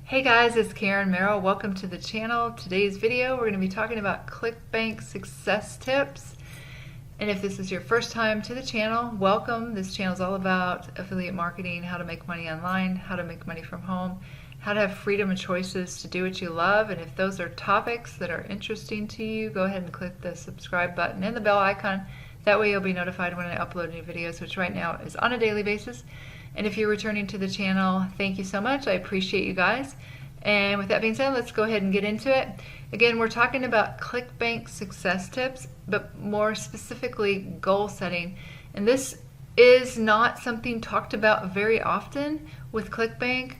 Hey guys, it's Karen Merrill. Welcome to the channel. Today's video, we're going to be talking about Clickbank success tips. And if this is your first time to the channel, welcome. This channel is all about affiliate marketing, how to make money online, how to make money from home, how to have freedom and choices to do what you love. And if those are topics that are interesting to you, go ahead and click the subscribe button and the bell icon. That way you'll be notified when I upload new videos, which right now is on a daily basis. And if you're returning to the channel, thank you so much. I appreciate you guys. And with that being said, let's go ahead and get into it. Again, we're talking about Clickbank success tips, but more specifically goal setting. And this is not something talked about very often with Clickbank.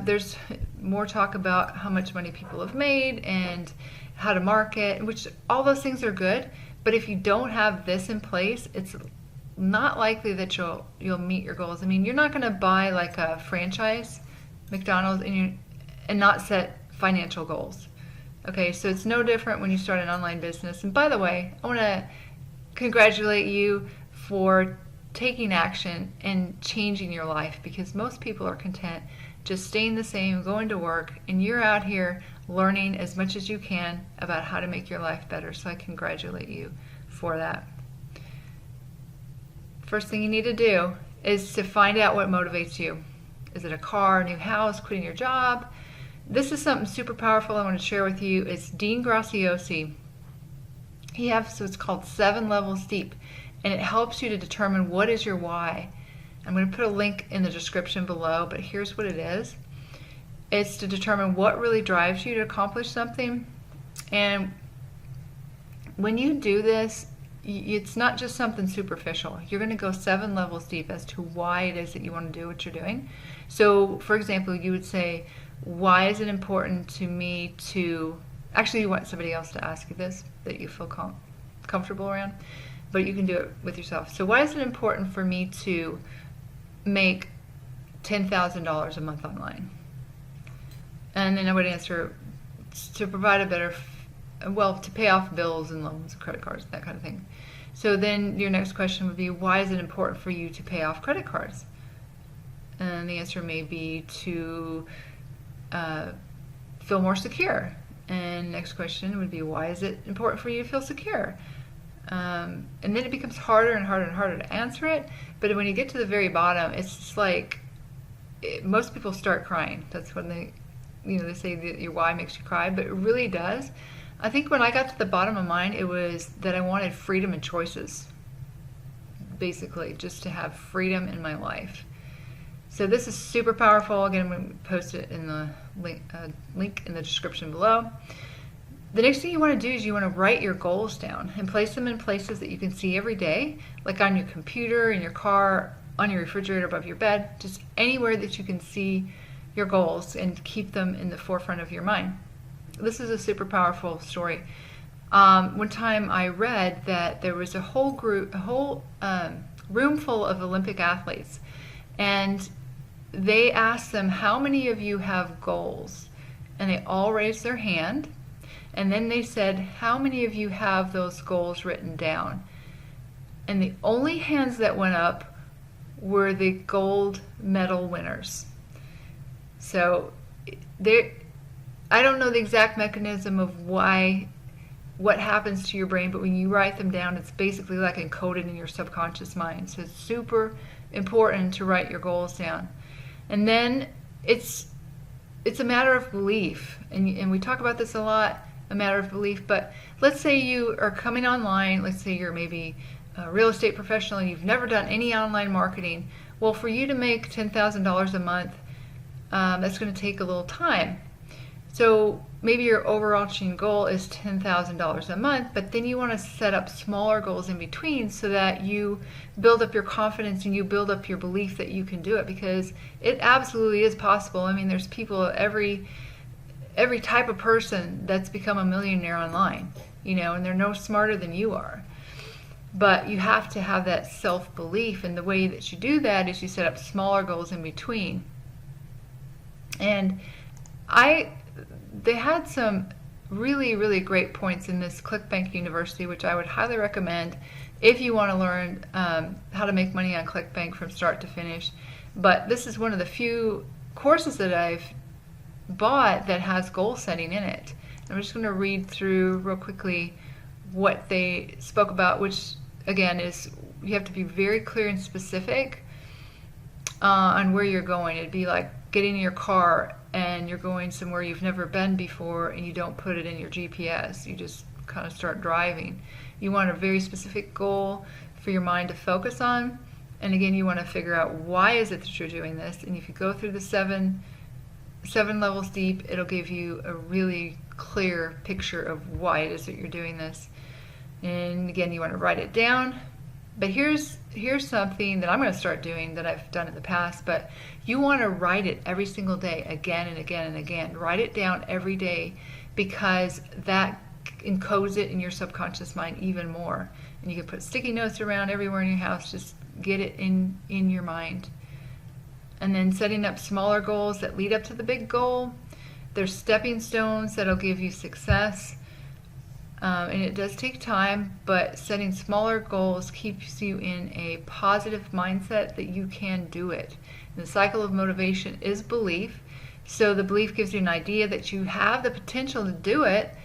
There's more talk about how much money people have made and how to market, which all those things are good. But if you don't have this in place, it's not likely that you'll meet your goals. I mean, you're not going to buy like a franchise, McDonald's, and not set financial goals. Okay, so it's no different when you start an online business. And by the way, I want to congratulate you for taking action and changing your life, because most people are content just staying the same, going to work, and you're out here learning as much as you can about how to make your life better. So I congratulate you for that. First thing you need to do is to find out what motivates you. Is it a car, a new house, quitting your job? This is something super powerful I want to share with you. It's Dean Graciosi. He has what's called 7 levels deep, and it helps you to determine what is your why. I'm going to put a link in the description below, but here's what it is. It's to determine what really drives you to accomplish something. And when you do this, it's not just something superficial. You're going to go 7 levels deep as to why it is that you want to do what you're doing. So, for example, you would say, why is it important to me to... Actually, you want somebody else to ask you this that you feel comfortable around, but you can do it with yourself. So why is it important for me to make $10,000 a month online? And then I would answer, to provide a better... Well, to pay off bills and loans, credit cards, that kind of thing. So then your next question would be, why is it important for you to pay off credit cards? And the answer may be to feel more secure. And next question would be, why is it important for you to feel secure? And then it becomes harder and harder and harder to answer it. But when you get to the very bottom, it's just like, most people start crying. That's when they say that your why makes you cry, but it really does. I think when I got to the bottom of mine, it was that I wanted freedom and choices. Basically, just to have freedom in my life. So this is super powerful. Again, I'm going to post it in the link in the description below. The next thing you want to do is you want to write your goals down and place them in places that you can see every day, like on your computer, in your car, on your refrigerator, above your bed, just anywhere that you can see your goals and keep them in the forefront of your mind. This is a super powerful story. One time I read that there was a whole room full of Olympic athletes, and they asked them, how many of you have goals? And they all raised their hand, and then they said, how many of you have those goals written down? And the only hands that went up were the gold medal winners. So I don't know the exact mechanism of what happens to your brain, but when you write them down, it's basically like encoded in your subconscious mind. So it's super important to write your goals down. And then it's a matter of belief, and we talk about this a lot, a matter of belief. But let's say you are coming online, let's say you're maybe a real estate professional and you've never done any online marketing. Well, for you to make $10,000 a month, that's going to take a little time. So maybe your overarching goal is $10,000 a month, but then you want to set up smaller goals in between so that you build up your confidence and you build up your belief that you can do it, because it absolutely is possible. I mean, there's people, every type of person that's become a millionaire online, and they're no smarter than you are. But you have to have that self-belief, and the way that you do that is you set up smaller goals in between. And they had some really, really great points in this Clickbank University, which I would highly recommend if you want to learn how to make money on Clickbank from start to finish. But this is one of the few courses that I've bought that has goal setting in it. I'm just going to read through real quickly what they spoke about, which again is you have to be very clear and specific on where you're going. It'd be like getting in your car and you're going somewhere you've never been before and you don't put it in your GPS. You just kind of start driving. You want a very specific goal for your mind to focus on. And again, you want to figure out why is it that you're doing this. And if you go through the seven levels deep, it'll give you a really clear picture of why it is that you're doing this. And again, you want to write it down. But here's something that I'm going to start doing that I've done in the past, but you want to write it every single day, again and again and again. Write it down every day, because that encodes it in your subconscious mind even more. And you can put sticky notes around everywhere in your house, just get it in your mind. And then setting up smaller goals that lead up to the big goal. There's stepping stones that'll give you success. And it does take time, but setting smaller goals keeps you in a positive mindset that you can do it. And the cycle of motivation is belief. So the belief gives you an idea that you have the potential to do it,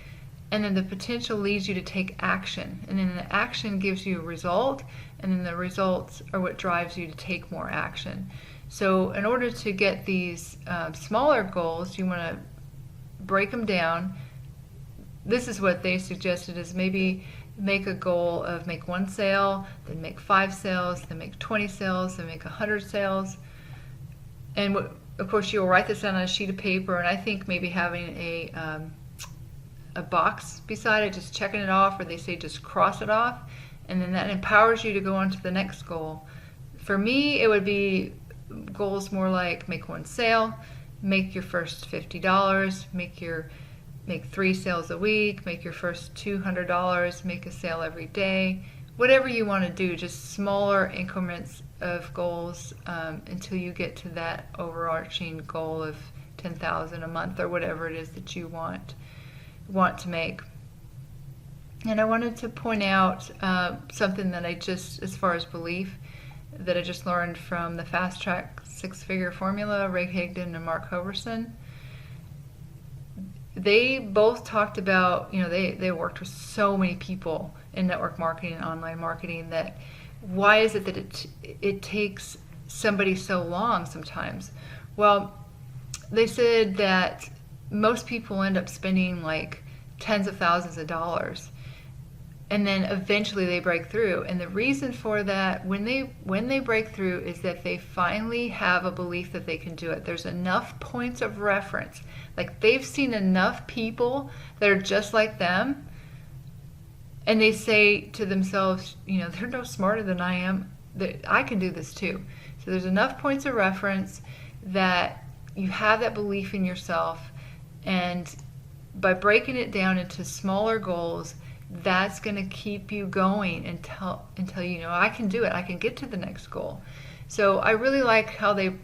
and then the potential leads you to take action. And then the action gives you a result, and then the results are what drives you to take more action. So in order to get these smaller goals, you want to break them down. This is what they suggested, is maybe make a goal of make 1 sale, then make 5 sales, then make 20 sales, then make 100 sales. And of course you'll write this down on a sheet of paper, and I think maybe having a box beside it, just checking it off, or they say just cross it off, and then that empowers you to go on to the next goal. For me, it would be goals more like make 1 sale, make your first $50, make 3 sales a week, make your first $200, make a sale every day. Whatever you want to do, just smaller increments of goals until you get to that overarching goal of $10,000 a month, or whatever it is that you want to make. And I wanted to point out something that as far as belief, that I just learned from the Fast Track 6-Figure Formula, Ray Higdon and Mark Hoverson. They both talked about, they worked with so many people in network marketing and online marketing, that why is it that it takes somebody so long sometimes? Well, they said that most people end up spending like tens of thousands of dollars, and then eventually they break through. And the reason for that, when they break through, is that they finally have a belief that they can do it. There's enough points of reference. Like, they've seen enough people that are just like them, and they say to themselves, they're no smarter than I am, that I can do this too. So there's enough points of reference that you have that belief in yourself, and by breaking it down into smaller goals, that's going to keep you going until you know, I can do it. I can get to the next goal. So I really like how they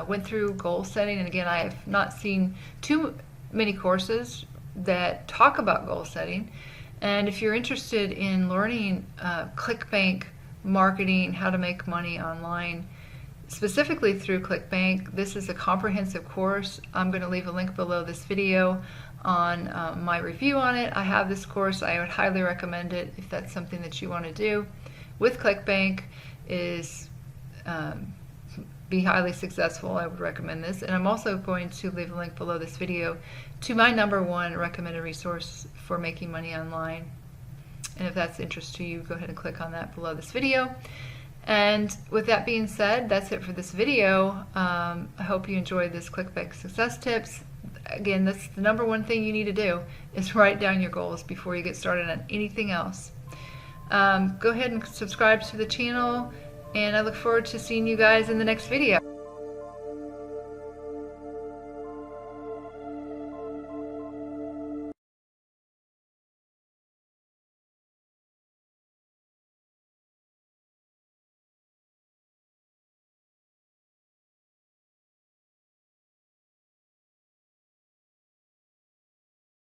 went through goal setting. And again, I have not seen too many courses that talk about goal setting. And if you're interested in learning Clickbank marketing, how to make money online, specifically through Clickbank, this is a comprehensive course. I'm going to leave a link below this video on my review on it. I have this course. I would highly recommend it if that's something that you want to do with Clickbank, is be highly successful. I would recommend this. And I'm also going to leave a link below this video to my #1 recommended resource for making money online. And if that's of interest to you, go ahead and click on that below this video. And with that being said, that's it for this video. I hope you enjoyed this Clickbank success tips. Again, that's the #1 thing you need to do, is write down your goals before you get started on anything else. Go ahead and subscribe to the channel, and I look forward to seeing you guys in the next video.